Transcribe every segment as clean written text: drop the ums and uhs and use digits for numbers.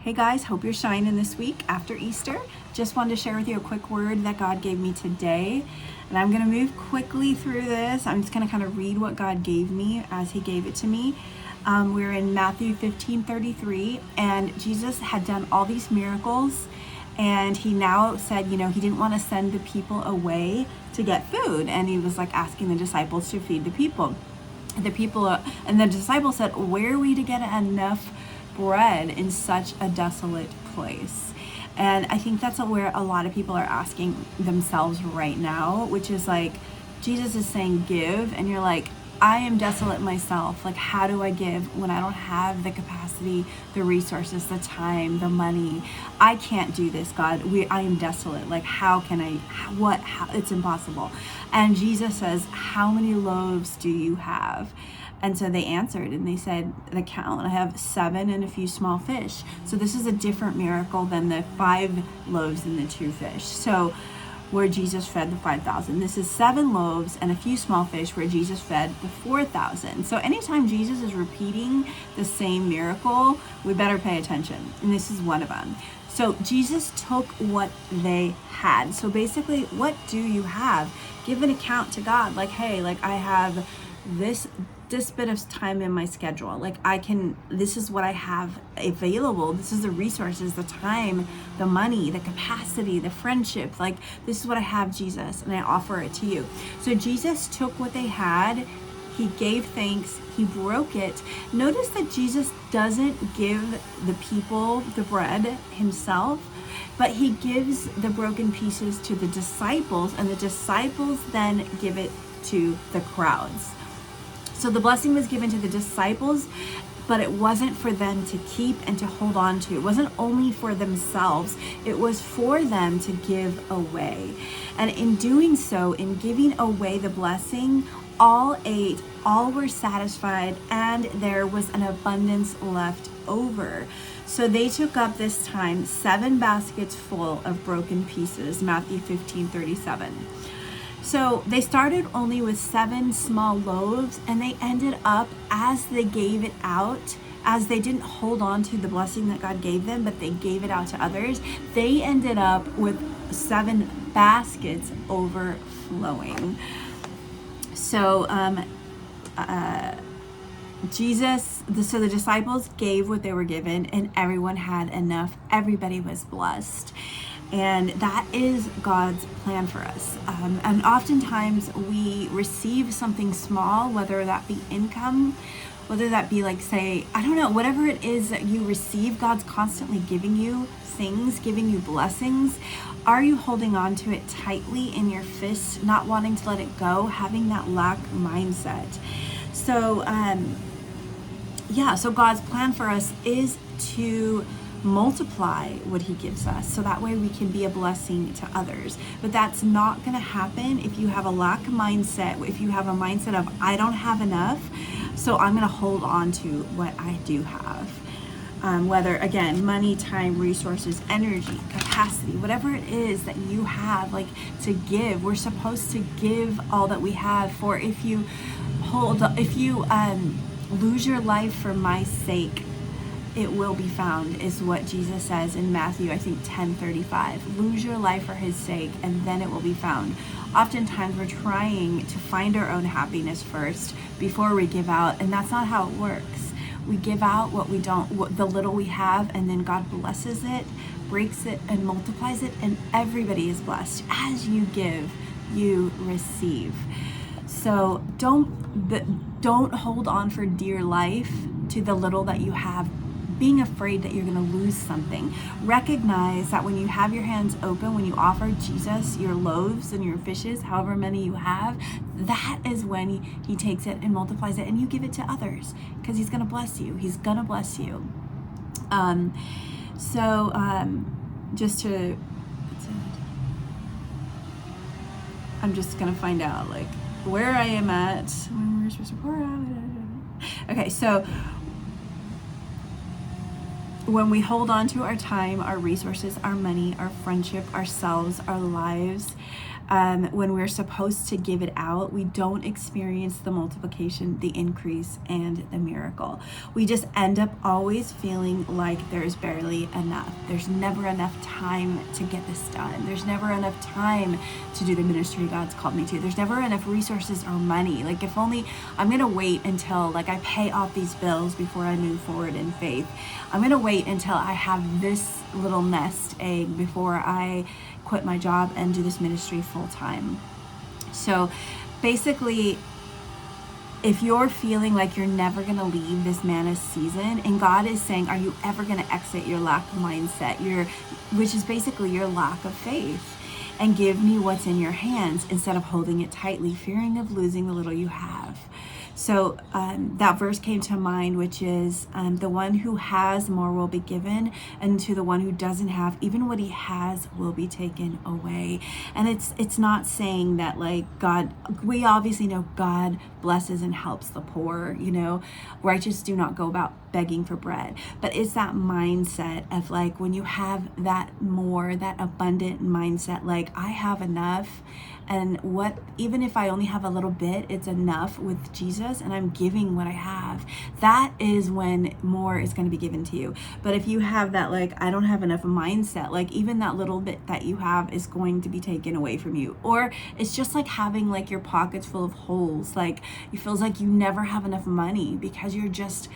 Hey guys, hope you're shining this week after Easter. Just wanted to share with you a quick word that God gave me today. And I'm going to move quickly through this. I'm just going to kind of read what God gave me as He gave it to me. We're in Matthew 15:33, and Jesus had done all these miracles. And He now said, He didn't want to send the people away to get food. And He was like asking the disciples to feed the people. And the disciples said, where are we to get enough bread in such a desolate place? And I think that's where a lot of people are asking themselves right now, which is like, Jesus is saying give, and you're like, I am desolate myself. Like, how do I give when I don't have the capacity, the resources, the time, the money? I can't do this, God. I am desolate. Like, how can I, it's impossible. And Jesus says, how many loaves do you have? And so they answered and they said, the count, I have 7 and a few small fish. So this is a different miracle than the 5 loaves and the 2 fish. So where Jesus fed the 5,000. This is 7 loaves and a few small fish where Jesus fed the 4,000. So anytime Jesus is repeating the same miracle, we better pay attention. And this is one of them. So Jesus took what they had. So basically, what do you have? Give an account to God. Like, hey, like I have this bit of time in my schedule. Like this is what I have available. This is the resources, the time, the money, the capacity, the friendship. Like, this is what I have, Jesus, and I offer it to you. So Jesus took what they had. He gave thanks. He broke it. Notice that Jesus doesn't give the people the bread himself, but he gives the broken pieces to the disciples, and the disciples then give it to the crowds. So the blessing was given to the disciples, but it wasn't for them to keep and to hold on to. It wasn't only for themselves. It was for them to give away. And in doing so, in giving away the blessing, all ate, all were satisfied, and there was an abundance left over. So they took up this time 7 baskets full of broken pieces, Matthew 15:37. So they started only with 7 small loaves, and they ended up, as they gave it out, as they didn't hold on to the blessing that God gave them, but they gave it out to others, they ended up with 7 baskets overflowing. So the disciples gave what they were given, and everyone had enough. Everybody was blessed. And that is God's plan for us. And oftentimes we receive something small, whether that be income, whether that be like, say, I don't know, whatever it is that you receive, God's constantly giving you things, giving you blessings. Are you holding on to it tightly in your fist, not wanting to let it go, having that lack mindset? So, so God's plan for us is to multiply what he gives us, so that way we can be a blessing to others. But that's not going to happen if you have a lack mindset, if you have a mindset of, I don't have enough, so I'm going to hold on to what I do have. Whether, again, money, time, resources, energy, capacity, whatever it is that you have, like, to give. We're supposed to give all that we have. For if you lose your life for my sake, it will be found, is what Jesus says in Matthew, I think 10:35. Lose your life for his sake, and then it will be found. Oftentimes we're trying to find our own happiness first before we give out, and that's not how it works. We give out the little we have, and then God blesses it, breaks it, and multiplies it, and everybody is blessed. As you give, you receive. So don't hold on for dear life to the little that you have, being afraid that you're going to lose something. Recognize that when you have your hands open, when you offer Jesus your loaves and your fishes, however many you have, that is when he takes it and multiplies it, and you give it to others, because he's going to bless you. He's going to bless you. I'm just going to find out, like, where I am at. Okay, so when we hold on to our time, our resources, our money, our friendship, ourselves, our lives, when we're supposed to give it out, we don't experience the multiplication, the increase, and the miracle. We just end up always feeling like there's barely enough. There's never enough time to get this done. There's never enough time to do the ministry God's called me to. There's never enough resources or money. Like, if only I'm going to wait until like I pay off these bills before I move forward in faith. I'm going to wait until I have this little nest egg before I quit my job and do this ministry full time. So basically, if you're feeling like you're never going to leave this manna season, and God is saying, are you ever going to exit your lack of mindset, which is basically your lack of faith, and give me what's in your hands instead of holding it tightly, fearing of losing the little you have. So that verse came to mind, which is the one who has more will be given, and to the one who doesn't have, even what he has will be taken away. And it's not saying that like God, we obviously know God blesses and helps the poor, righteous do not go about begging for bread, but it's that mindset of like, when you have that more, that abundant mindset, like I have enough, and even if I only have a little bit, it's enough with Jesus, and I'm giving what I have. That is when more is going to be given to you. But if you have that, like, I don't have enough mindset, like even that little bit that you have is going to be taken away from you. Or it's just like having like your pockets full of holes. Like it feels like you never have enough money because you're just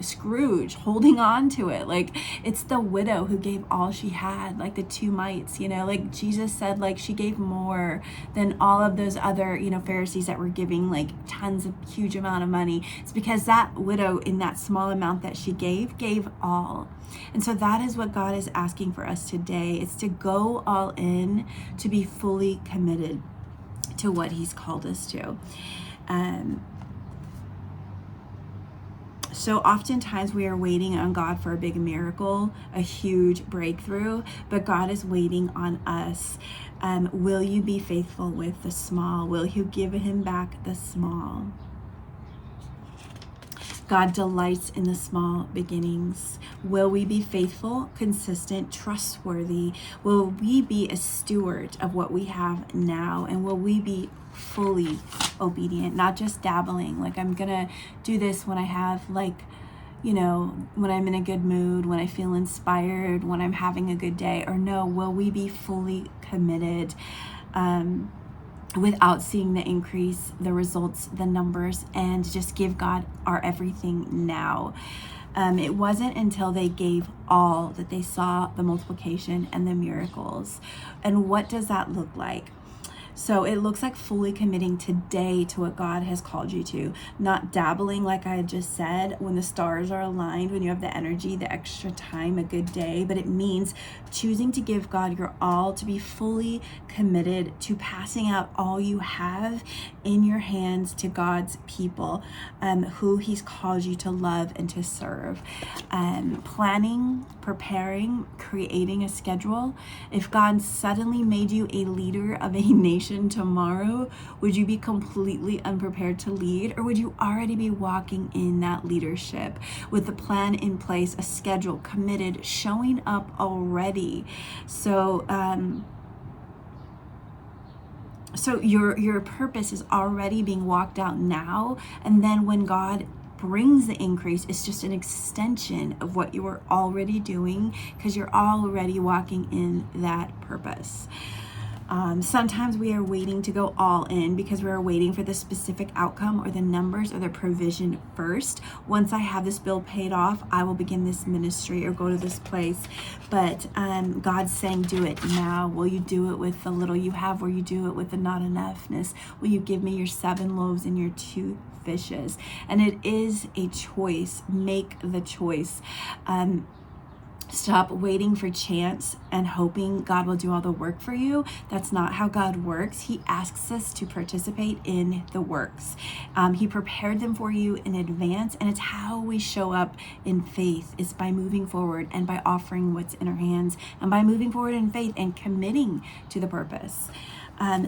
Scrooge holding on to it. Like it's the widow who gave all she had, like the 2 mites, like Jesus said, like she gave more than all of those other, Pharisees that were giving like tons of huge amount of money. It's because that widow, in that small amount that she gave all. And so that is what God is asking for us today. It's to go all in, to be fully committed to what he's called us to. So oftentimes we are waiting on God for a big miracle, a huge breakthrough, but God is waiting on us. Will you be faithful with the small? Will you give him back the small? God delights in the small beginnings. Will we be faithful, consistent, trustworthy? Will we be a steward of what we have now? And will we be fully obedient, not just dabbling, like I'm gonna do this when I have when I'm in a good mood, when I feel inspired, when I'm having a good day? Or no, will we be fully committed without seeing the increase, the results, the numbers, and just give God our everything now? It wasn't until they gave all that they saw the multiplication and the miracles. And what does that look like? So it looks like fully committing today to what God has called you to, not dabbling, like I just said, when the stars are aligned, when you have the energy, the extra time, a good day, but it means choosing to give God your all, to be fully committed to passing out all you have in your hands to God's people, who he's called you to love and to serve. Planning, preparing, creating a schedule. If God suddenly made you a leader of a nation tomorrow, would you be completely unprepared to lead, or would you already be walking in that leadership with the plan in place, a schedule, committed, showing up already? So your purpose is already being walked out now, and then when God brings the increase, it's just an extension of what you were already doing, because you're already walking in that purpose. Sometimes we are waiting to go all in because we are waiting for the specific outcome or the numbers or the provision first. Once I have this bill paid off, I will begin this ministry or go to this place. But God's saying, do it now. Will you do it with the little you have? Will you do it with the not enoughness? Will you give me your 7 loaves and your 2 fishes? And it is a choice. Make the choice. Stop waiting for chance and hoping God will do all the work for you. That's not how God works. He asks us to participate in the works. He prepared them for you in advance, and it's how we show up in faith. It's by moving forward and by offering what's in our hands, and by moving forward in faith and committing to the purpose.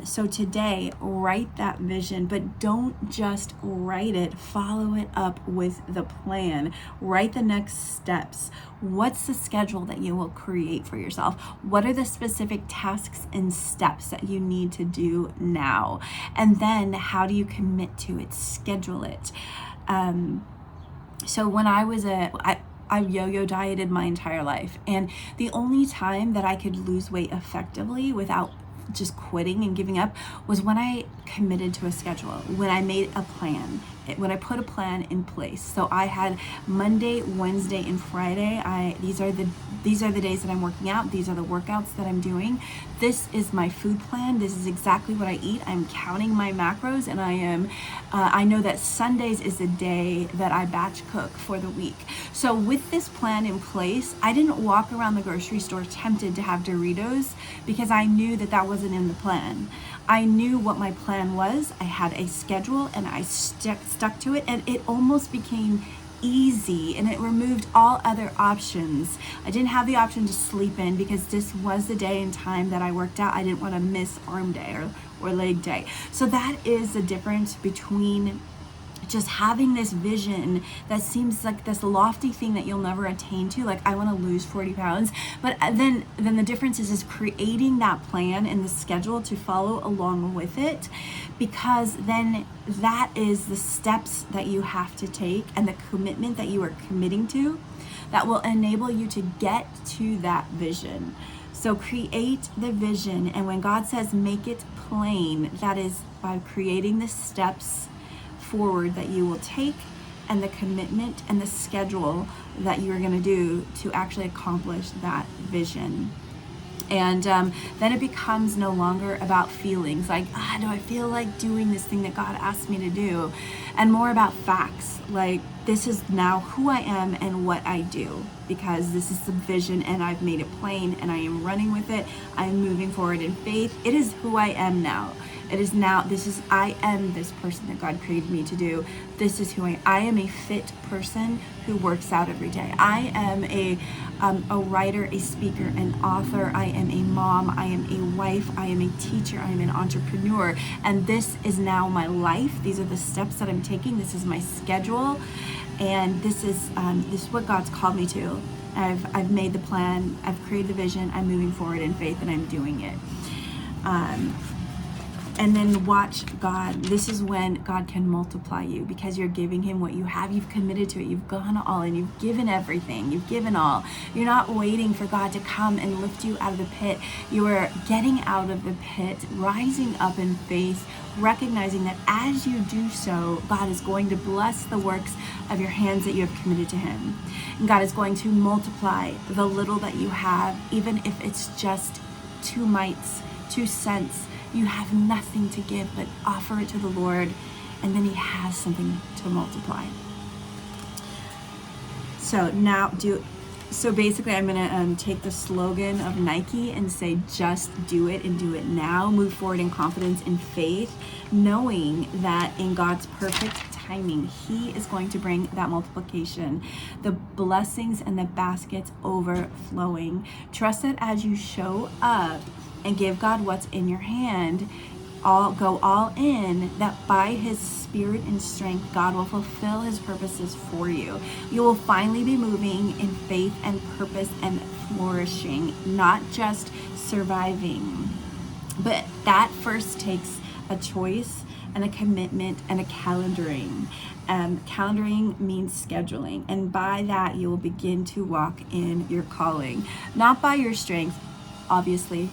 So today, write that vision, but don't just write it, follow it up with the plan. Write the next steps. What's the schedule that you will create for yourself? What are the specific tasks and steps that you need to do now? And then how do you commit to it? Schedule it. So when I was I yo-yo dieted my entire life, and the only time that I could lose weight effectively without just quitting and giving up was when I committed to a schedule, when I made a plan, when I put a plan in place. So I had Monday, Wednesday, and Friday. These are the days that I'm working out. These are the workouts that I'm doing. This is my food plan. This is exactly what I eat. I'm counting my macros, and I know that Sundays is the day that I batch cook for the week. So with this plan in place, I didn't walk around the grocery store tempted to have Doritos because I knew that wasn't in the plan. I knew what my plan was. I had a schedule and I stuck to it, and it almost became easy, and it removed all other options. I didn't have the option to sleep in because this was the day and time that I worked out. I didn't want to miss arm day or leg day. So that is the difference between just having this vision that seems like this lofty thing that you'll never attain to, like I want to lose 40 pounds, but then the difference is creating that plan and the schedule to follow along with it, because then that is the steps that you have to take and the commitment that you are committing to that will enable you to get to that vision. So create the vision, and when God says make it plain, that is by creating the steps forward that you will take and the commitment and the schedule that you are going to do to actually accomplish that vision. And then it becomes no longer about feelings like, do I feel like doing this thing that God asked me to do? And more about facts, like this is now who I am and what I do, because this is the vision and I've made it plain and I am running with it. I am moving forward in faith. It is who I am now. It is now, I am this person that God created me to do. This is who I am a fit person who works out every day. I am a writer, a speaker, an author. I am a mom. I am a wife. I am a teacher. I am an entrepreneur. And this is now my life. These are the steps that I'm taking. This is my schedule. And this is what God's called me to. I've made the plan. I've created the vision. I'm moving forward in faith and I'm doing it. And then watch God. This is when God can multiply you, because you're giving him what you have. You've committed to it. You've gone all in. You've given everything. You've given all. You're not waiting for God to come and lift you out of the pit. You are getting out of the pit, rising up in faith, recognizing that as you do so, God is going to bless the works of your hands that you have committed to him. And God is going to multiply the little that you have, even if it's just 2 mites, 2 cents. You have nothing to give, but offer it to the Lord, and then he has something to multiply. So basically I'm going to take the slogan of Nike and say, just do it and do it now. Move forward in confidence and faith, knowing that in God's perfect timing, he is going to bring that multiplication, the blessings and the baskets overflowing. Trust that as you show up and give God what's in your hand, go all in, that by his spirit and strength, God will fulfill his purposes for you. You will finally be moving in faith and purpose and flourishing, not just surviving. But that first takes a choice and a commitment and a calendaring. Calendaring means scheduling, and by that you will begin to walk in your calling, not by your strength, obviously,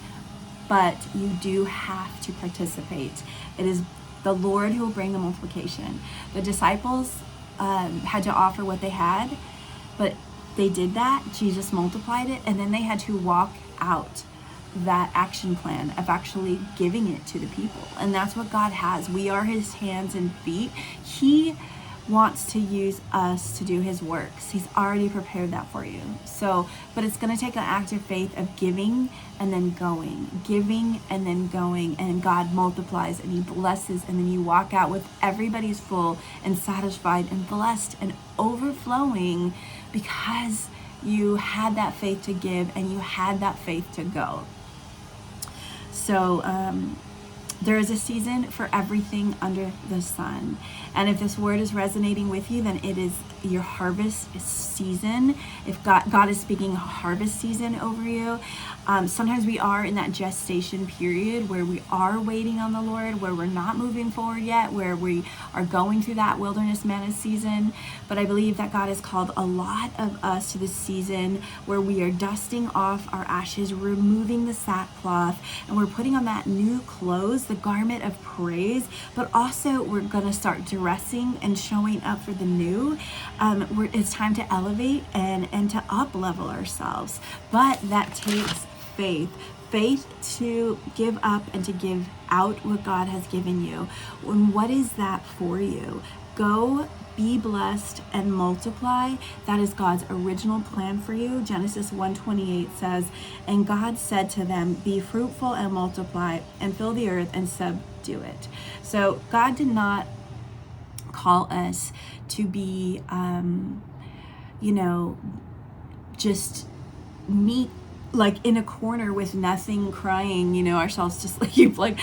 but you do have to participate. It is the Lord who will bring the multiplication. The disciples had to offer what they had, but they did that. Jesus multiplied it, and then they had to walk out that action plan of actually giving it to the people. And that's what God has. We are his hands and feet. He wants to use us to do his works. He's already prepared that for you. So, but it's going to take an act of faith of giving and then going, giving and then going, and God multiplies and he blesses, and then you walk out with everybody's full and satisfied and blessed and overflowing, because you had that faith to give and you had that faith to go. So There is a season for everything under the sun. And if this word is resonating with you, then it is your harvest season. If God is speaking harvest season over you. Sometimes we are in that gestation period where we are waiting on the Lord, where we're not moving forward yet, where we are going through that wilderness manna season. But I believe that God has called a lot of us to this season where we are dusting off our ashes, removing the sackcloth, and we're putting on that new clothes, the garment of praise, but also we're going to start dressing and showing up for the new. It's time to elevate and to up level ourselves. But that takes faith to give up and to give out what God has given you. And what is that for you? Go be blessed and multiply. That is God's original plan for you. Genesis 1:28 says, and God said to them, be fruitful and multiply and fill the earth and subdue it. So God did not call us to be, just meet like in a corner with nothing, crying, ourselves to sleep. Like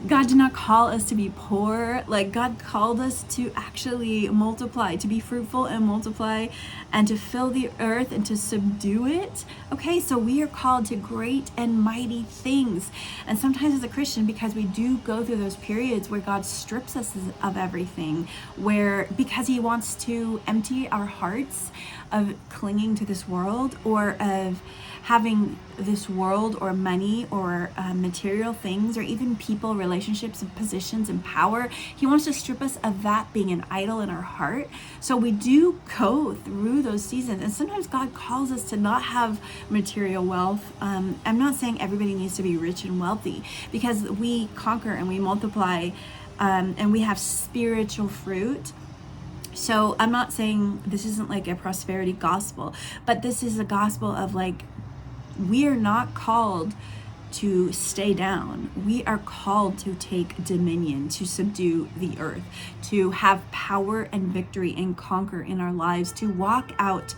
God did not call us to be poor. Like God called us to actually multiply, to be fruitful and multiply, and to fill the earth and to subdue it. Okay, so we are called to great and mighty things. And sometimes as a Christian, because we do go through those periods where God strips us of everything, because he wants to empty our hearts of clinging to this world, or of having this world or money or material things, or even people, relationships and positions and power. He wants to strip us of that being an idol in our heart. So we do go through those seasons, and sometimes God calls us to not have material wealth. I'm not saying everybody needs to be rich and wealthy, because we conquer and we multiply, and we have spiritual fruit. So I'm not saying this isn't like a prosperity gospel, but this is a gospel of like, we are not called to stay down. We are called to take dominion, to subdue the earth, to have power and victory and conquer in our lives, to walk out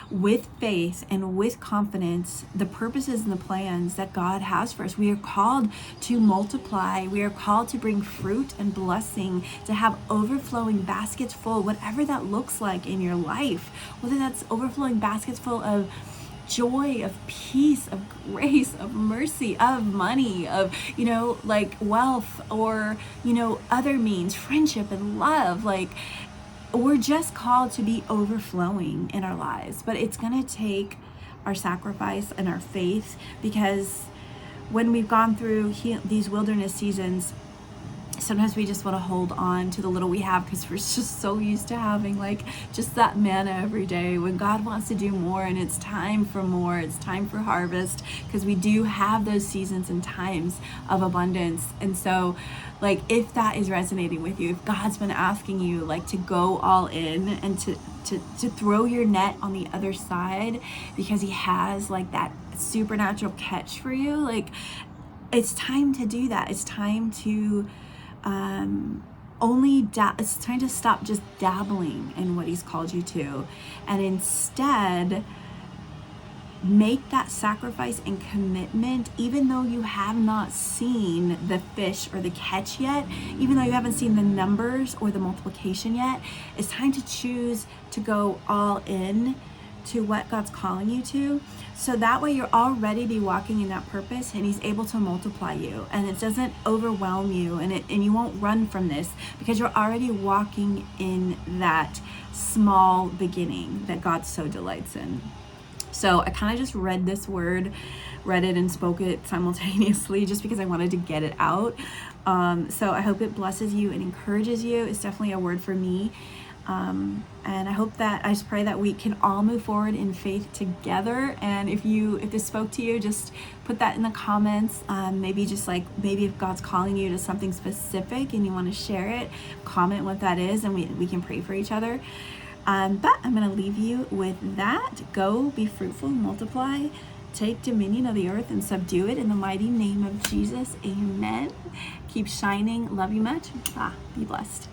with faith and with confidence the purposes and the plans that God has for us. We are called to multiply. We are called to bring fruit and blessing, to have overflowing baskets full, whatever that looks like in your life, whether that's overflowing baskets full of joy, of peace, of grace, of mercy, of money, of, like wealth, or, other means, friendship and love. Like, we're just called to be overflowing in our lives, but it's going to take our sacrifice and our faith, because when we've gone through these wilderness seasons, sometimes we just want to hold on to the little we have, because we're just so used to having like just that manna every day, when God wants to do more, and it's time for more. It's time for harvest, because we do have those seasons and times of abundance. And so like, if that is resonating with you, if God's been asking you like to go all in and to throw your net on the other side, because he has like that supernatural catch for you, like it's time to do that. It's time to it's time to stop just dabbling in what he's called you to, and instead make that sacrifice and commitment, even though you have not seen the fish or the catch yet, even though you haven't seen the numbers or the multiplication yet. It's time to choose to go all in to what God's calling you to, so that way you're already be walking in that purpose, and he's able to multiply you, and it doesn't overwhelm you, and you won't run from this, because you're already walking in that small beginning that God so delights in. So I kind of just read this word, read it and spoke it simultaneously, just because I wanted to get it out. So I hope it blesses you and encourages you. It's definitely a word for me. And I just pray that we can all move forward in faith together. And if this spoke to you, just put that in the comments. Maybe if God's calling you to something specific and you want to share it, comment what that is, and we can pray for each other. But I'm going to leave you with that. Go be fruitful, multiply, take dominion of the earth and subdue it in the mighty name of Jesus. Amen. Keep shining. Love you much. Be blessed.